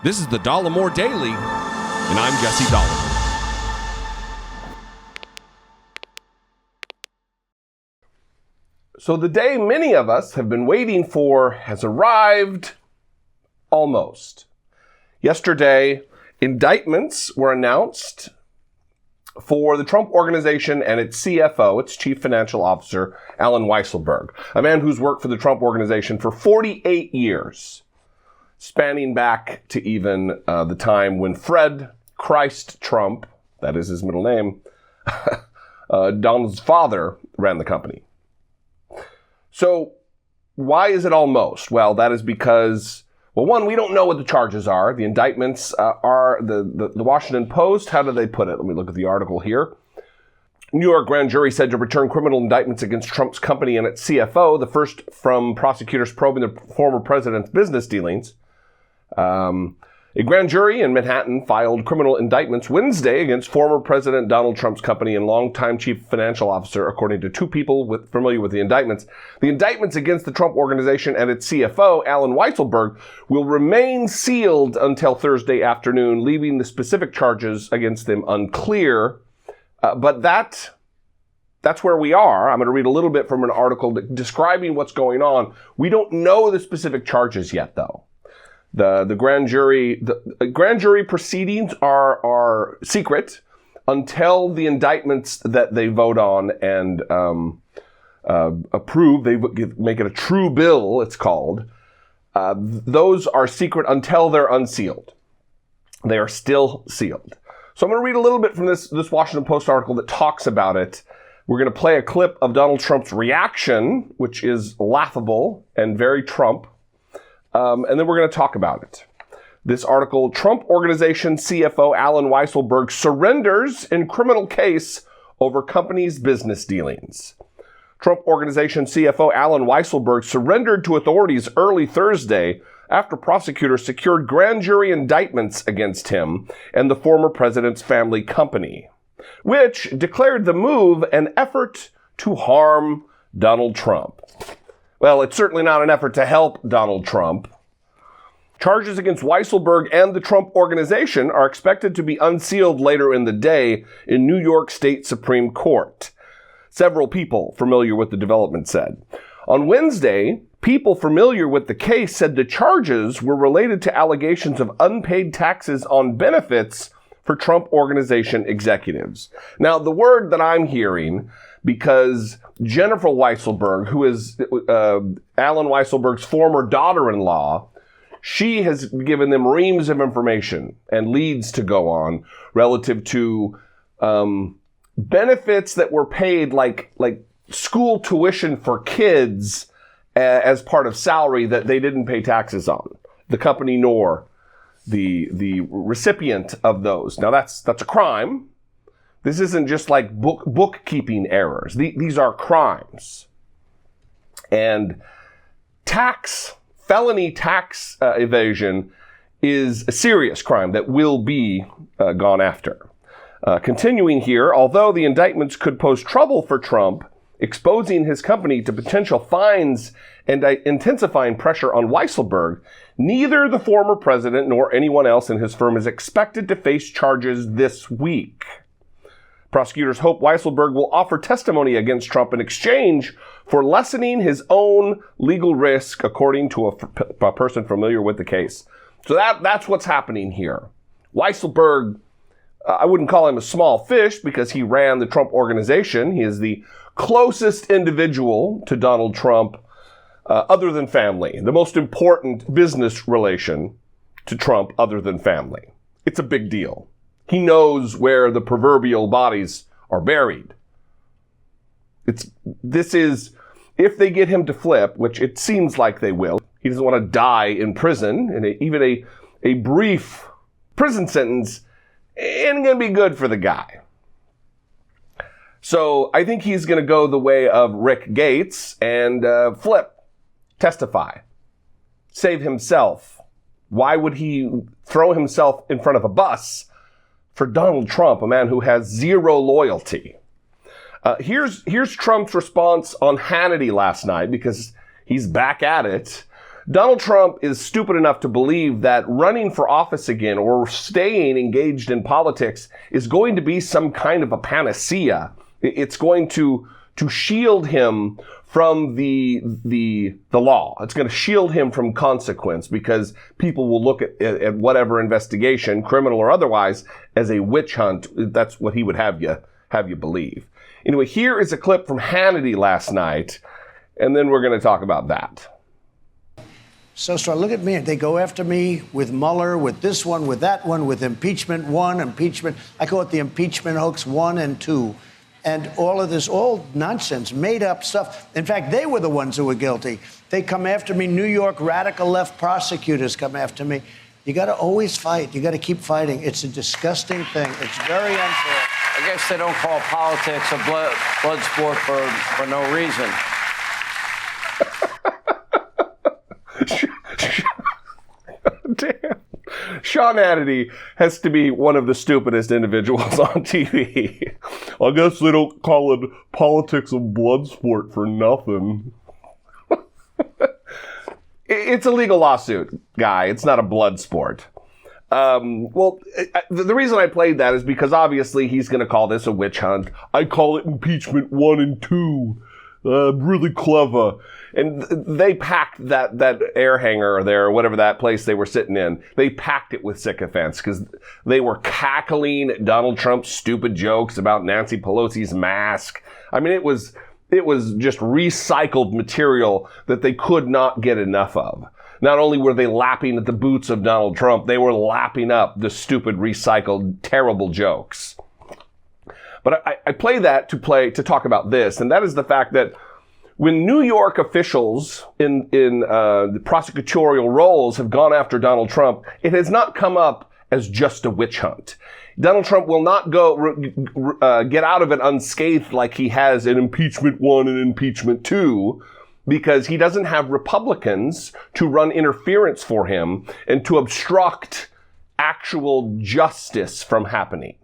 This is the Dollemore Daily, and I'm Jesse Dollemore. So the day many of us have been waiting for has arrived, almost. Yesterday, indictments were announced for the Trump Organization and its CFO, its Chief Financial Officer, Alan Weisselberg, a man who's worked for the Trump Organization for 48 years, spanning back to even the time when Fred Christ Trump, that is his middle name, Donald's father, ran the company. So why is it almost? Well, that is because, one, we don't know what the charges are. The indictments are the Washington Post. How do they put it? Let me look at the article here. New York grand jury said to return criminal indictments against Trump's company and its CFO, the first from prosecutors probing the former president's business dealings. A grand jury in Manhattan filed criminal indictments Wednesday against former President Donald Trump's company and longtime chief financial officer, according to two people familiar with the indictments. The indictments against the Trump Organization and its CFO, Alan Weisselberg, will remain sealed until Thursday afternoon, leaving the specific charges against them unclear. But that's where we are. I'm going to read a little bit from an article describing what's going on. We don't know the specific charges yet, though. The grand jury proceedings are secret until the indictments that they vote on and approve. They make it a true bill, it's called. Those are secret until they're unsealed. They are still sealed. So I'm going to read a little bit from this Washington Post article that talks about it. We're going to play a clip of Donald Trump's reaction, which is laughable and very Trump. And then we're going to talk about it. This article, Trump Organization CFO Alan Weisselberg surrenders in criminal case over company's business dealings. Trump Organization CFO Alan Weisselberg surrendered to authorities early Thursday after prosecutors secured grand jury indictments against him and the former president's family company, which declared the move an effort to harm Donald Trump. Well, it's certainly not an effort to help Donald Trump. Charges against Weisselberg and the Trump Organization are expected to be unsealed later in the day in New York State Supreme Court. Several people familiar with the development said. On Wednesday, people familiar with the case said the charges were related to allegations of unpaid taxes on benefits for Trump Organization executives. Now, the word that I'm hearing, because Jennifer Weisselberg, who is Alan Weisselberg's former daughter-in-law, she has given them reams of information and leads to go on relative to benefits that were paid like school tuition for kids as part of salary that they didn't pay taxes on, the company nor the recipient of those. Now that's a crime. This isn't just like bookkeeping errors. These are crimes. And felony tax evasion is a serious crime that will be gone after. Continuing here, although the indictments could pose trouble for Trump, exposing his company to potential fines and intensifying pressure on Weisselberg, neither the former president nor anyone else in his firm is expected to face charges this week. Prosecutors hope Weisselberg will offer testimony against Trump in exchange for lessening his own legal risk, according to a person familiar with the case. So that's what's happening here. Weisselberg, I wouldn't call him a small fish because he ran the Trump Organization. He is the closest individual to Donald Trump other than family, the most important business relation to Trump other than family. It's a big deal. He knows where the proverbial bodies are buried. If they get him to flip, which it seems like they will, he doesn't want to die in prison, and even a brief prison sentence ain't going to be good for the guy. So I think he's going to go the way of Rick Gates and flip, testify, save himself. Why would he throw himself in front of a bus for Donald Trump, a man who has zero loyalty? Here's Trump's response on Hannity last night, because he's back at it. Donald Trump is stupid enough to believe that running for office again or staying engaged in politics is going to be some kind of a panacea. It's going to shield him from the law. It's going to shield him from consequence because people will look at whatever investigation, criminal or otherwise, as a witch hunt. That's what he would have you believe. Anyway, here is a clip from Hannity last night, and then we're going to talk about that. So look at me. They go after me with Mueller, with this one, with that one, with impeachment 1, impeachment. I call it the impeachment hoax 1 and 2. And all of this, all nonsense, made up stuff. In fact, they were the ones who were guilty. They come after me. New York radical left prosecutors come after me. You got to always fight. You got to keep fighting. It's a disgusting thing. It's very unfair. I guess they don't call politics a blood sport for no reason. Damn. Sean Hannity has to be one of the stupidest individuals on TV. I guess they don't call it politics a blood sport for nothing. It's a legal lawsuit, guy. It's not a blood sport. The reason I played that is because obviously he's going to call this a witch hunt. I call it impeachment 1 and 2. Really clever. And they packed that air hangar there, or whatever that place they were sitting in. They packed it with sycophants because they were cackling at Donald Trump's stupid jokes about Nancy Pelosi's mask. I mean, it was just recycled material that they could not get enough of. Not only were they lapping at the boots of Donald Trump, they were lapping up the stupid, recycled, terrible jokes. But I play that to talk about this, and that is the fact that when New York officials in the prosecutorial roles have gone after Donald Trump, it has not come up as just a witch hunt. Donald Trump will not get out of it unscathed like he has in impeachment 1 and impeachment 2, because he doesn't have Republicans to run interference for him and to obstruct actual justice from happening.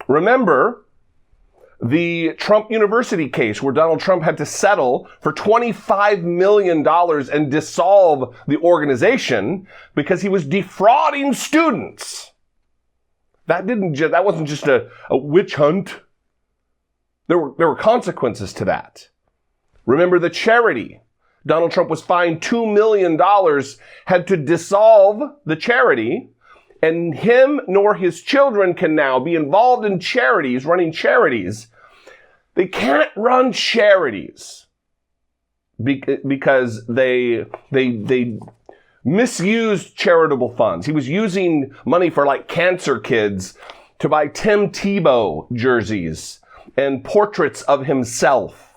Remember the Trump University case where Donald Trump had to settle for $25 million and dissolve the organization because he was defrauding students. That wasn't just a witch hunt. There were consequences to that. Remember the charity. Donald Trump was fined $2 million, had to dissolve the charity, and him nor his children can now be involved in charities, running charities. They can't run charities because they misused charitable funds. He was using money for like cancer kids to buy Tim Tebow jerseys and portraits of himself.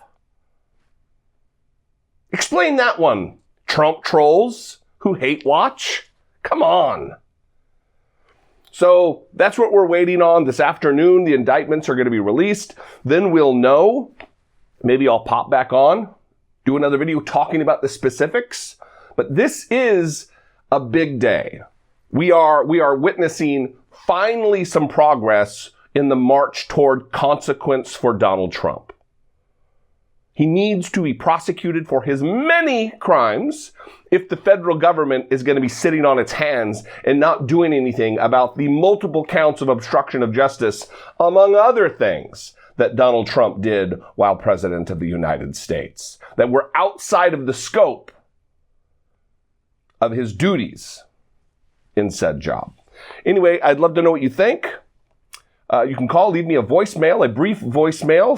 Explain that one, Trump trolls who hate watch. Come on. So that's what we're waiting on this afternoon. The indictments are going to be released. Then we'll know. Maybe I'll pop back on, do another video talking about the specifics. But this is a big day. We are witnessing finally some progress in the march toward consequence for Donald Trump. He needs to be prosecuted for his many crimes if the federal government is going to be sitting on its hands and not doing anything about the multiple counts of obstruction of justice, among other things, that Donald Trump did while president of the United States, that were outside of the scope of his duties in said job. Anyway, I'd love to know what you think. You can leave me a voicemail, a brief voicemail,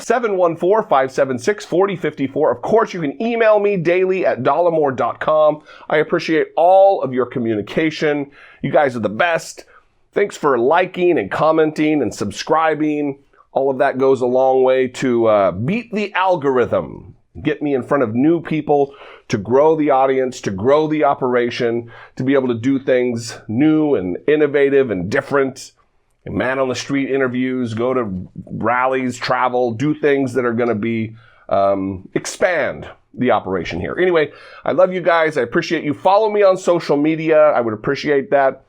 714-576-4054. Of course, you can email me daily at dollemore.com. I appreciate all of your communication. You guys are the best. Thanks for liking and commenting and subscribing. All of that goes a long way to beat the algorithm, get me in front of new people, to grow the audience, to grow the operation, to be able to do things new and innovative and different. Man on the street interviews, go to rallies, travel, do things that are going to be, expand the operation here. Anyway, I love you guys. I appreciate you. Follow me on social media. I would appreciate that.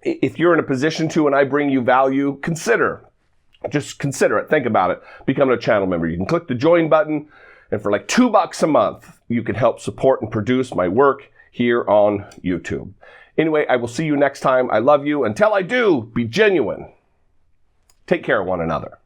If you're in a position to and I bring you value, just consider it. Think about it. Become a channel member. You can click the join button, and for like $2 a month, you can help support and produce my work here on YouTube. Anyway, I will see you next time. I love you. Until I do, be genuine. Take care of one another.